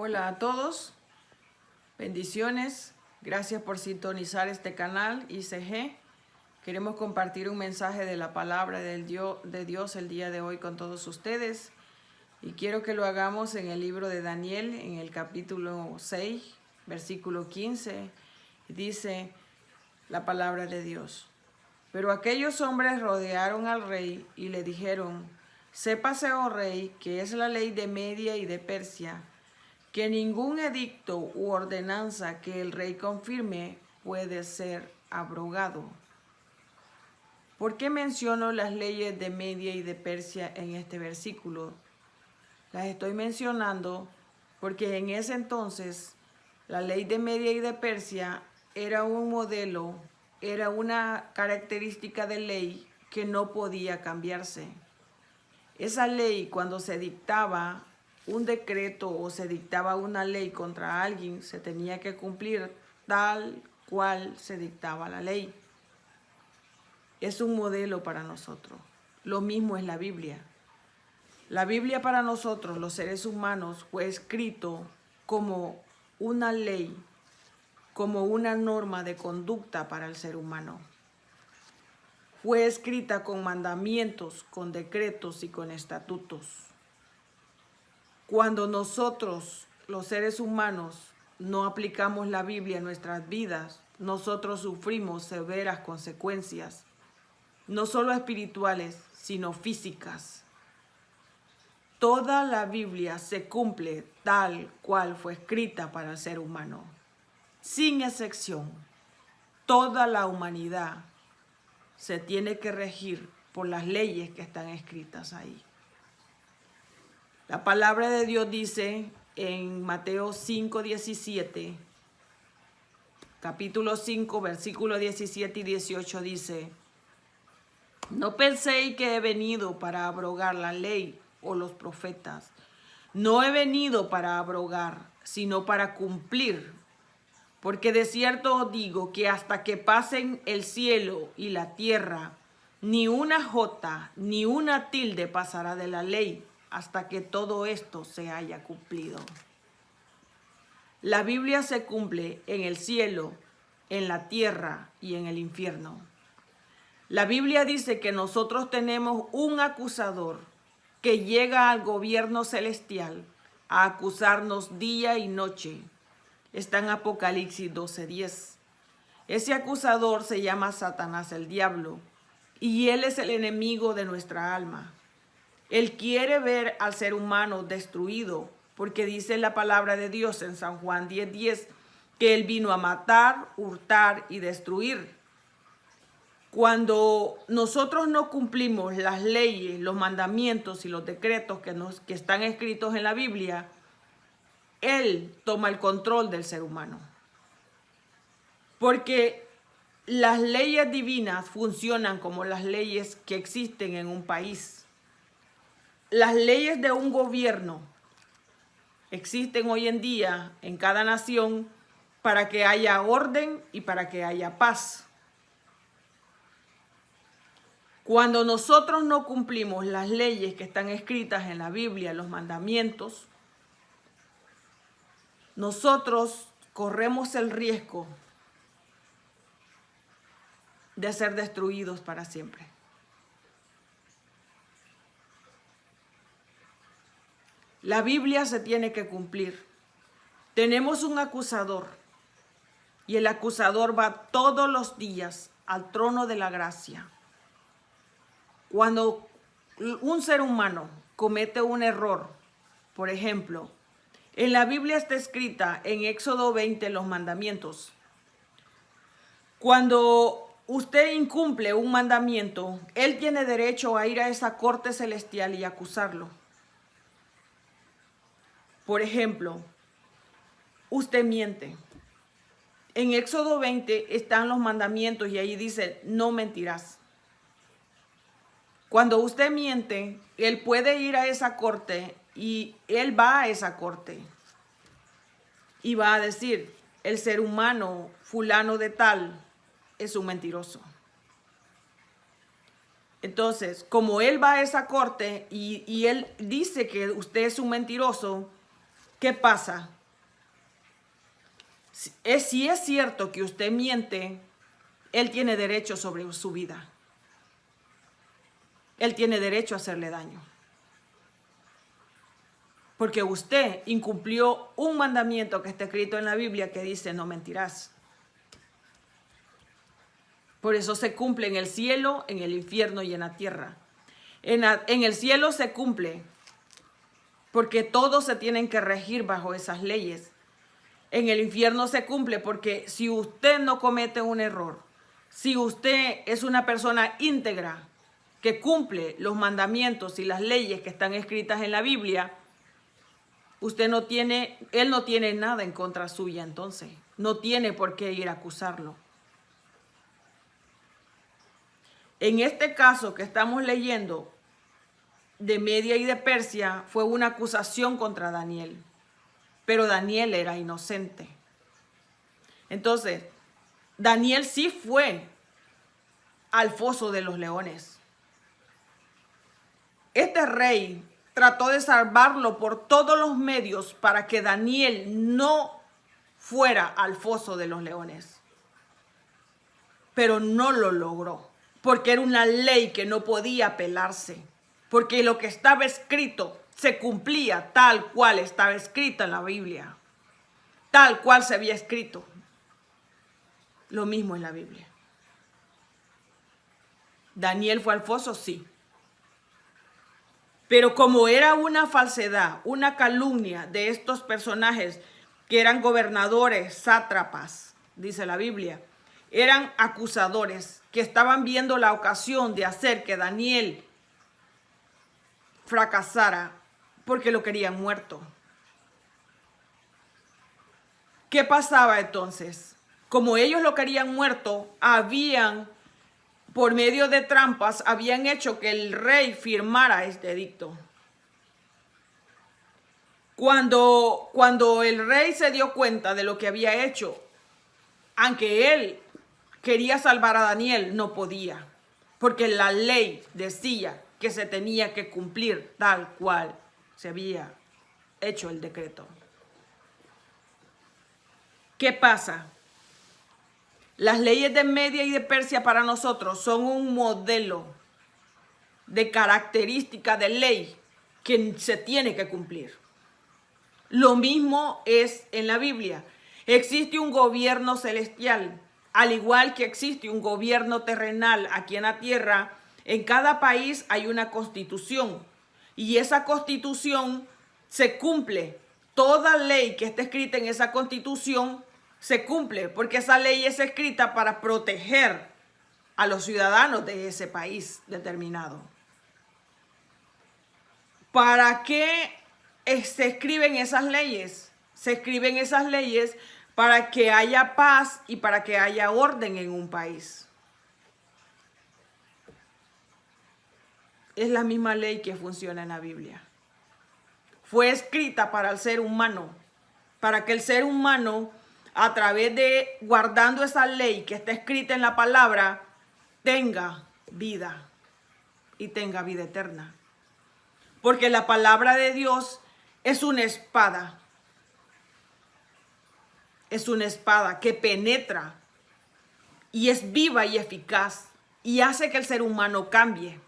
Hola a todos, bendiciones, gracias por sintonizar este canal ICG. Queremos compartir un mensaje de la palabra de Dios el día de hoy con todos ustedes y quiero que lo hagamos en el libro de Daniel, en el capítulo 6, versículo 15, dice la palabra de Dios. Pero aquellos hombres rodearon al rey y le dijeron: sépase, oh rey, que es la ley de Media y de Persia, que ningún edicto u ordenanza que el rey confirme puede ser abrogado. ¿Por qué menciono las leyes de Media y de Persia en este versículo? Las estoy mencionando porque en ese entonces la ley de Media y de Persia era un modelo, era una característica de ley que no podía cambiarse. Esa ley, cuando se dictaba un decreto o se dictaba una ley contra alguien, se tenía que cumplir tal cual se dictaba la ley. Es un modelo para nosotros. Lo mismo es la Biblia. La Biblia para nosotros, los seres humanos, fue escrito como una ley, como una norma de conducta para el ser humano. Fue escrita con mandamientos, con decretos y con estatutos. Cuando nosotros, los seres humanos, no aplicamos la Biblia en nuestras vidas, nosotros sufrimos severas consecuencias, no solo espirituales, sino físicas. Toda la Biblia se cumple tal cual fue escrita para el ser humano, sin excepción. Toda la humanidad se tiene que regir por las leyes que están escritas ahí. La palabra de Dios dice en Mateo 5:17, capítulo 5, versículos 17 y 18 dice: no penséis que he venido para abrogar la ley o los profetas. No he venido para abrogar, sino para cumplir. Porque de cierto os digo que hasta que pasen el cielo y la tierra, ni una jota ni una tilde pasará de la ley, hasta que todo esto se haya cumplido. La Biblia se cumple en el cielo, en la tierra y en el infierno. La Biblia dice que nosotros tenemos un acusador que llega al gobierno celestial a acusarnos día y noche. Está en Apocalipsis 12:10. Ese acusador se llama Satanás, el diablo, y él es el enemigo de nuestra alma. Él quiere ver al ser humano destruido, porque dice la palabra de Dios en San Juan 10:10 que él vino a matar, hurtar y destruir. Cuando nosotros no cumplimos las leyes, los mandamientos y los decretos que están escritos en la Biblia, él toma el control del ser humano. Porque las leyes divinas funcionan como las leyes que existen en un país. Las leyes de un gobierno existen hoy en día en cada nación para que haya orden y para que haya paz. Cuando nosotros no cumplimos las leyes que están escritas en la Biblia, los mandamientos, nosotros corremos el riesgo de ser destruidos para siempre. La Biblia se tiene que cumplir. Tenemos un acusador y el acusador va todos los días al trono de la gracia. Cuando un ser humano comete un error, por ejemplo, en la Biblia está escrita en Éxodo 20 los mandamientos. Cuando usted incumple un mandamiento, él tiene derecho a ir a esa corte celestial y acusarlo. Por ejemplo, usted miente. En Éxodo 20 están los mandamientos y ahí dice: no mentirás. Cuando usted miente, él puede ir a esa corte y él va a esa corte y va a decir: el ser humano fulano de tal es un mentiroso. Entonces, como él va a esa corte y él dice que usted es un mentiroso, ¿Qué pasa? Si es cierto que usted miente, él tiene derecho sobre su vida. Él tiene derecho a hacerle daño. Porque usted incumplió un mandamiento que está escrito en la Biblia que dice no mentirás. Por eso se cumple en el cielo, en el infierno y en la tierra. En el cielo se cumple porque todos se tienen que regir bajo esas leyes. En el infierno se cumple porque si usted no comete un error, si usted es una persona íntegra que cumple los mandamientos y las leyes que están escritas en la Biblia, él no tiene nada en contra suya, entonces no tiene por qué ir a acusarlo. En este caso que estamos leyendo de Media y de Persia fue una acusación contra Daniel, pero Daniel era inocente. Entonces, Daniel sí fue al foso de los leones. Este rey trató de salvarlo por todos los medios para que Daniel no fuera al foso de los leones. Pero no lo logró, porque era una ley que no podía apelarse, porque lo que estaba escrito se cumplía tal cual estaba escrita en la Biblia, tal cual se había escrito. Lo mismo en la Biblia. Daniel fue al foso, sí. Pero como era una falsedad, una calumnia de estos personajes que eran gobernadores, sátrapas, dice la Biblia, eran acusadores que estaban viendo la ocasión de hacer que Daniel fracasara porque lo querían muerto. ¿Qué pasaba entonces? Como ellos lo querían muerto, por medio de trampas, habían hecho que el rey firmara este edicto. Cuando el rey se dio cuenta de lo que había hecho, aunque él quería salvar a Daniel, no podía, porque la ley decía que se tenía que cumplir tal cual se había hecho el decreto. ¿Qué pasa? Las leyes de Media y de Persia para nosotros son un modelo de característica de ley que se tiene que cumplir. Lo mismo es en la Biblia. Existe un gobierno celestial, al igual que existe un gobierno terrenal aquí en la tierra. En cada país hay una constitución y esa constitución se cumple. Toda ley que esté escrita en esa constitución se cumple porque esa ley es escrita para proteger a los ciudadanos de ese país determinado. ¿Para qué se escriben esas leyes? Se escriben esas leyes para que haya paz y para que haya orden en un país. Es la misma ley que funciona en la Biblia. Fue escrita para el ser humano, para que el ser humano, a través de guardando esa ley que está escrita en la palabra, tenga vida y tenga vida eterna. Porque la palabra de Dios es una espada. Es una espada que penetra y es viva y eficaz y hace que el ser humano cambie.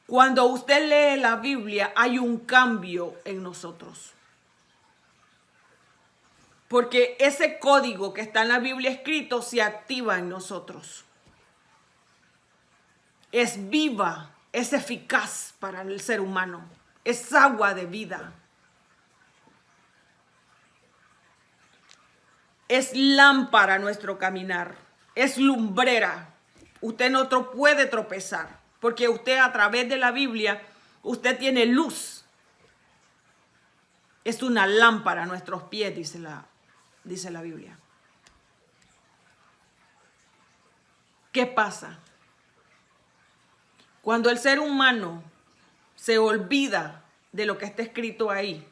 Cuando usted lee la Biblia, hay un cambio en nosotros. Porque ese código que está en la Biblia escrito se activa en nosotros. Es viva, es eficaz para el ser humano. Es agua de vida. Es lámpara nuestro caminar. Es lumbrera. Usted no puede tropezar. Porque usted a través de la Biblia, usted tiene luz. Es una lámpara a nuestros pies, dice la Biblia. ¿Qué pasa? Cuando el ser humano se olvida de lo que está escrito ahí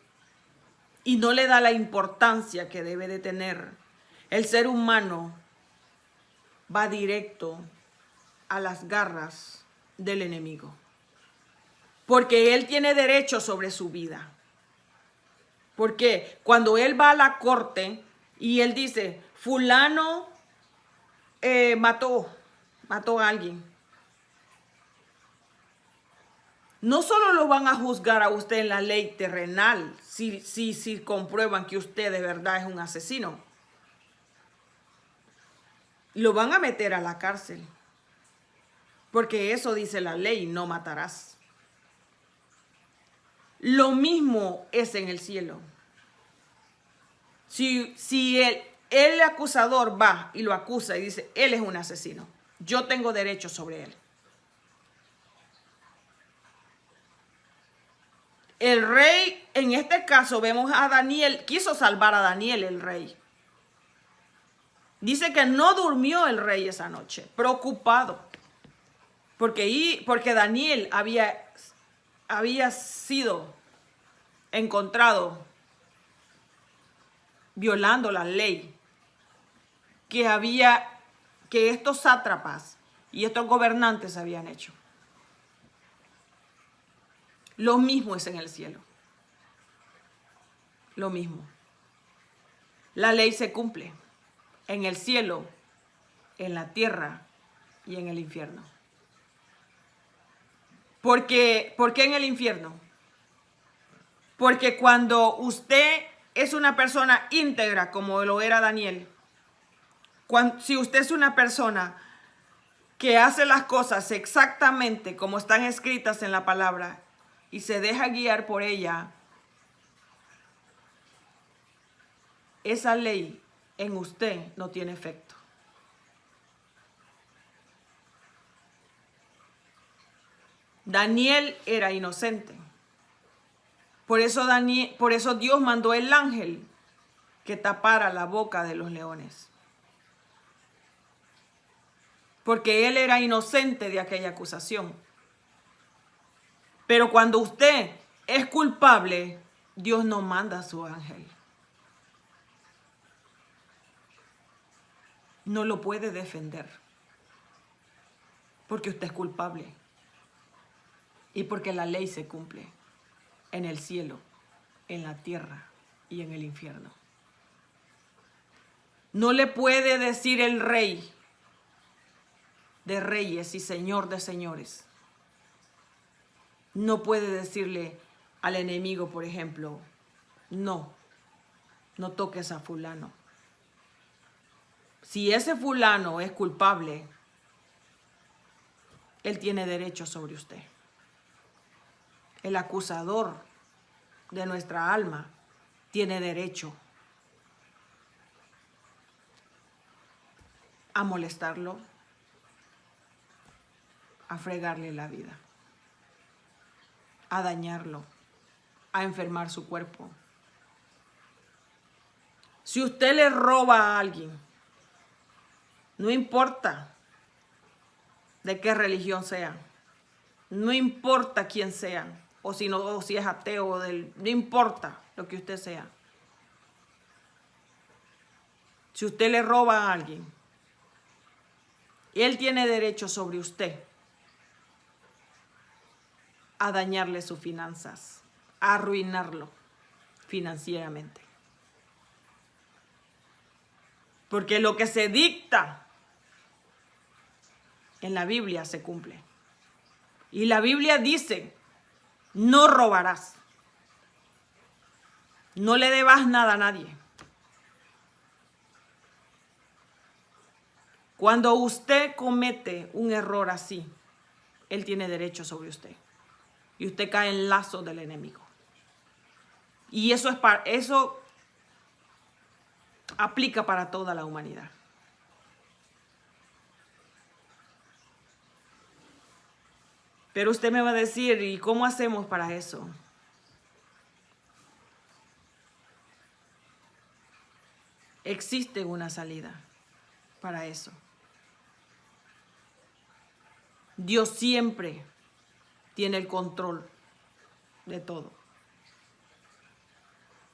y no le da la importancia que debe de tener, el ser humano va directo a las garras del enemigo. porque Él tiene derecho sobre su vida. Porque cuando Él va a la corte y Él dice, fulano mató a alguien, no solo lo van a juzgar a usted en la ley terrenal, si comprueban que usted de verdad es un asesino. Lo van a meter a la cárcel. Porque eso dice la ley, no matarás. Lo mismo es en el cielo. Si el acusador va y lo acusa y dice, él es un asesino, yo tengo derecho sobre él. El rey, en este caso vemos a Daniel, quiso salvar a Daniel el rey. Dice que no durmió el rey esa noche, preocupado. Porque Daniel había sido encontrado violando la ley que estos sátrapas y estos gobernantes habían hecho. Lo mismo es en el cielo. Lo mismo. La ley se cumple en el cielo, en la tierra y en el infierno. ¿Por qué en el infierno? Porque cuando usted es una persona íntegra, como lo era Daniel, si usted es una persona que hace las cosas exactamente como están escritas en la palabra y se deja guiar por ella, esa ley en usted no tiene efecto. Daniel era inocente. Por eso Dios mandó el ángel que tapara la boca de los leones. Porque él era inocente de aquella acusación. Pero cuando usted es culpable, Dios no manda a su ángel. No lo puede defender. Porque usted es culpable. Y porque la ley se cumple en el cielo, en la tierra y en el infierno. No le puede decir el rey de reyes y señor de señores. No puede decirle al enemigo, por ejemplo, no toques a fulano. Si ese fulano es culpable, él tiene derecho sobre usted. El acusador de nuestra alma tiene derecho a molestarlo, a fregarle la vida, a dañarlo, a enfermar su cuerpo. Si usted le roba a alguien, no importa de qué religión sea, no importa quién sea, o si es ateo, no importa lo que usted sea. Si usted le roba a alguien, él tiene derecho sobre usted a dañarle sus finanzas, a arruinarlo financieramente. Porque lo que se dicta en la Biblia se cumple. Y la Biblia dice, no robarás. No le debas nada a nadie. Cuando usted comete un error así, él tiene derecho sobre usted. Y usted cae en lazos del enemigo. Y eso aplica para toda la humanidad. Pero usted me va a decir, ¿y cómo hacemos para eso? Existe una salida para eso. Dios siempre tiene el control de todo.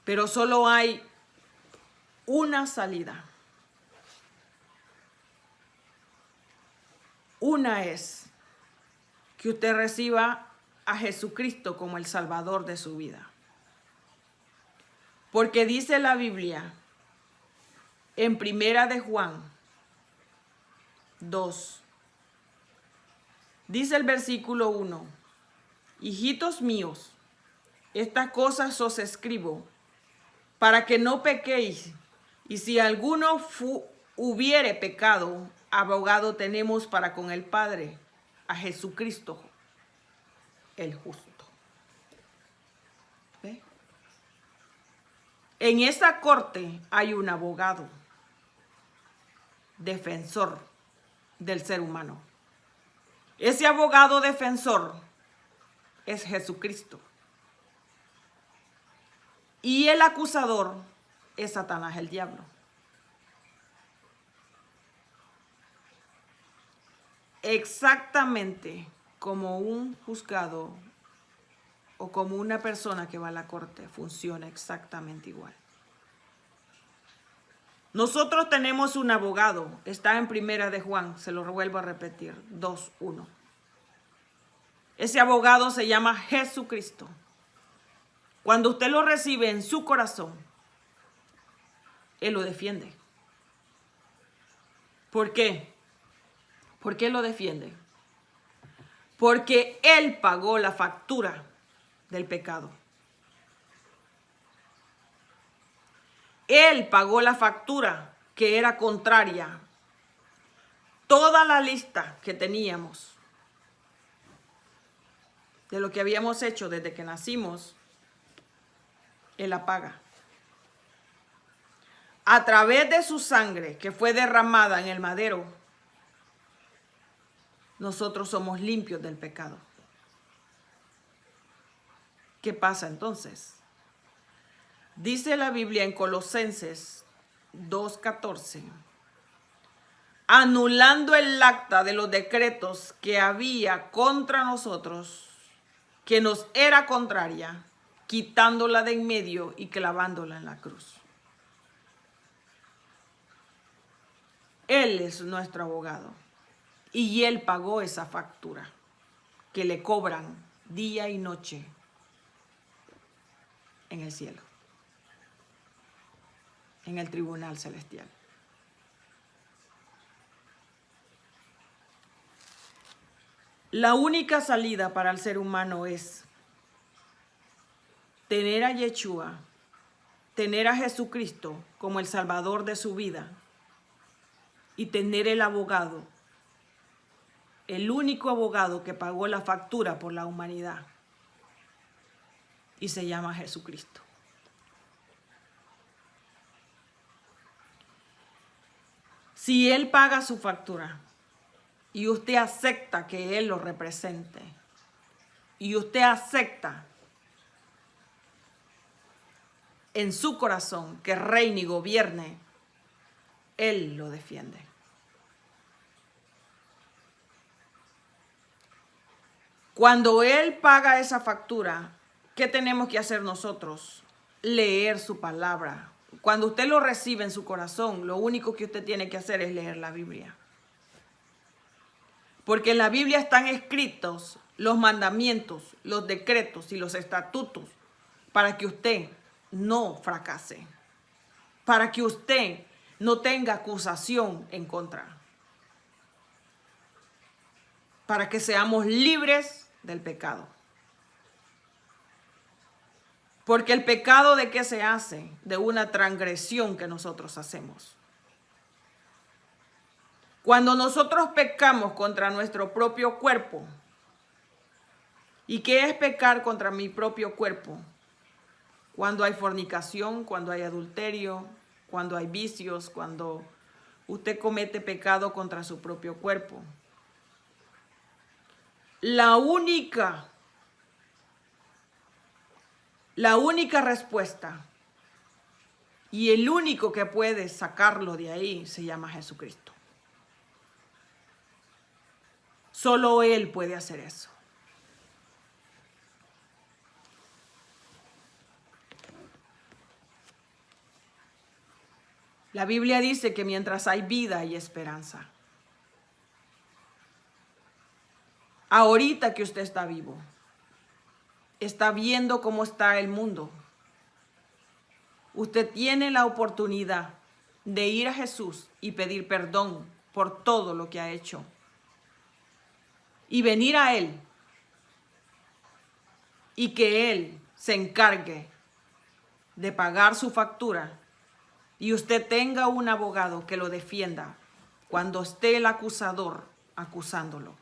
Pero solo hay una salida. Una es que usted reciba a Jesucristo como el Salvador de su vida. Porque dice la Biblia en Primera de Juan 2, dice el versículo 1, hijitos míos, estas cosas os escribo para que no pequéis, y si alguno hubiere pecado, abogado tenemos para con el Padre, a Jesucristo, el justo. ¿Ve? En esa corte hay un abogado, defensor del ser humano. Ese abogado defensor es Jesucristo. Y el acusador es Satanás, el diablo. Exactamente como un juzgado o como una persona que va a la corte, funciona exactamente igual. Nosotros tenemos un abogado, está en Primera de Juan, se lo vuelvo a repetir, 2:1. Ese abogado se llama Jesucristo. Cuando usted lo recibe en su corazón, Él lo defiende. ¿Por qué? ¿Por qué lo defiende? Porque Él pagó la factura del pecado. Él pagó la factura que era contraria. Toda la lista que teníamos de lo que habíamos hecho desde que nacimos, Él la paga. A través de su sangre que fue derramada en el madero, nosotros somos limpios del pecado. ¿Qué pasa entonces? Dice la Biblia en Colosenses 2:14, anulando el acta de los decretos que había contra nosotros, que nos era contraria, quitándola de en medio y clavándola en la cruz. Él es nuestro abogado y Él pagó esa factura que le cobran día y noche en el cielo, en el tribunal celestial. La única salida para el ser humano es tener a Yeshua, tener a Jesucristo como el Salvador de su vida y tener el abogado, el único abogado que pagó la factura por la humanidad, y se llama Jesucristo. Si Él paga su factura y usted acepta que Él lo represente y usted acepta en su corazón que reine y gobierne, Él lo defiende. Cuando Él paga esa factura, ¿qué tenemos que hacer nosotros? Leer su palabra. Cuando usted lo recibe en su corazón, lo único que usted tiene que hacer es leer la Biblia. Porque en la Biblia están escritos los mandamientos, los decretos y los estatutos para que usted no fracase, para que usted no tenga acusación en contra, para que seamos libres del pecado. Porque el pecado, ¿de qué se hace? De una transgresión que nosotros hacemos. Cuando nosotros pecamos contra nuestro propio cuerpo, ¿y qué es pecar contra mi propio cuerpo? Cuando hay fornicación, cuando hay adulterio, cuando hay vicios, cuando usted comete pecado contra su propio cuerpo. La única respuesta y el único que puede sacarlo de ahí se llama Jesucristo. Solo Él puede hacer eso. La Biblia dice que mientras hay vida hay esperanza. Ahorita que usted está vivo, está viendo cómo está el mundo. Usted tiene la oportunidad de ir a Jesús y pedir perdón por todo lo que ha hecho. Y venir a Él. Y que Él se encargue de pagar su factura. Y usted tenga un abogado que lo defienda cuando esté el acusador acusándolo.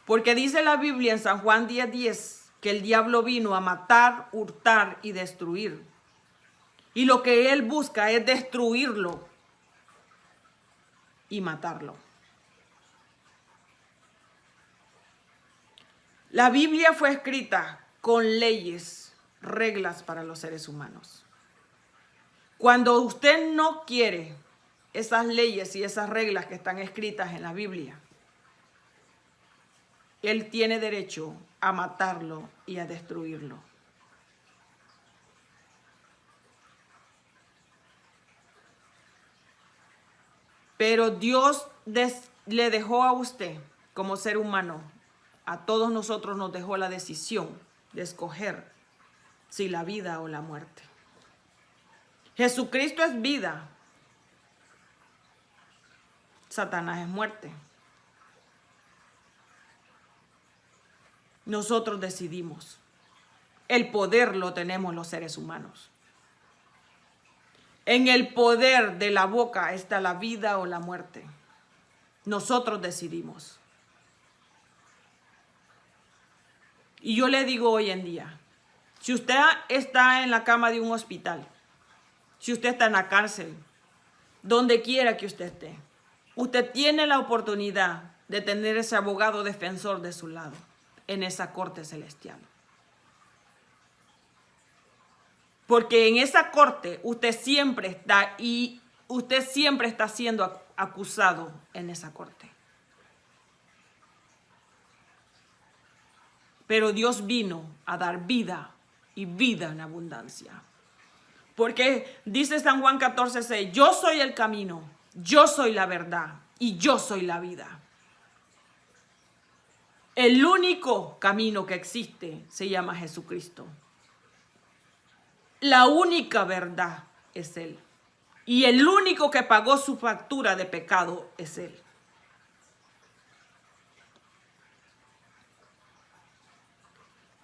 Porque dice la Biblia en San Juan 10:10 que el diablo vino a matar, hurtar y destruir. Y lo que él busca es destruirlo y matarlo. La Biblia fue escrita con leyes, reglas para los seres humanos. Cuando usted no quiere esas leyes y esas reglas que están escritas en la Biblia, él tiene derecho a matarlo y a destruirlo. Pero Dios le dejó a usted como ser humano, a todos nosotros nos dejó la decisión de escoger si la vida o la muerte. Jesucristo es vida. Satanás es muerte. Nosotros decidimos. El poder lo tenemos los seres humanos. En el poder de la boca está la vida o la muerte. Nosotros decidimos. Y yo le digo hoy en día, si usted está en la cama de un hospital, si usted está en la cárcel, donde quiera que usted esté, usted tiene la oportunidad de tener ese abogado defensor de su lado en esa corte celestial. Porque en esa corte usted siempre está siendo acusado en esa corte. Pero Dios vino a dar vida y vida en abundancia. Porque dice San Juan 14:6, yo soy el camino, yo soy la verdad y yo soy la vida. El único camino que existe se llama Jesucristo. La única verdad es Él. Y el único que pagó su factura de pecado es Él.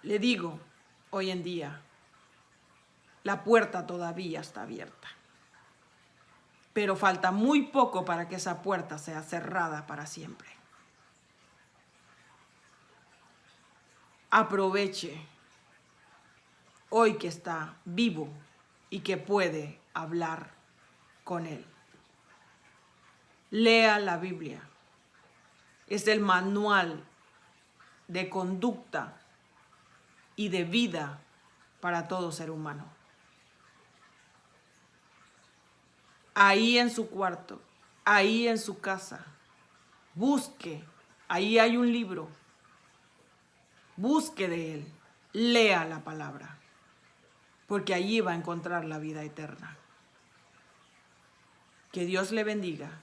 Le digo, hoy en día, la puerta todavía está abierta. Pero falta muy poco para que esa puerta sea cerrada para siempre. Aproveche hoy que está vivo y que puede hablar con Él. Lea la Biblia. Es el manual de conducta y de vida para todo ser humano. Ahí en su cuarto, ahí en su casa, busque, ahí hay un libro, busque de Él, lea la palabra, porque allí va a encontrar la vida eterna. Que Dios le bendiga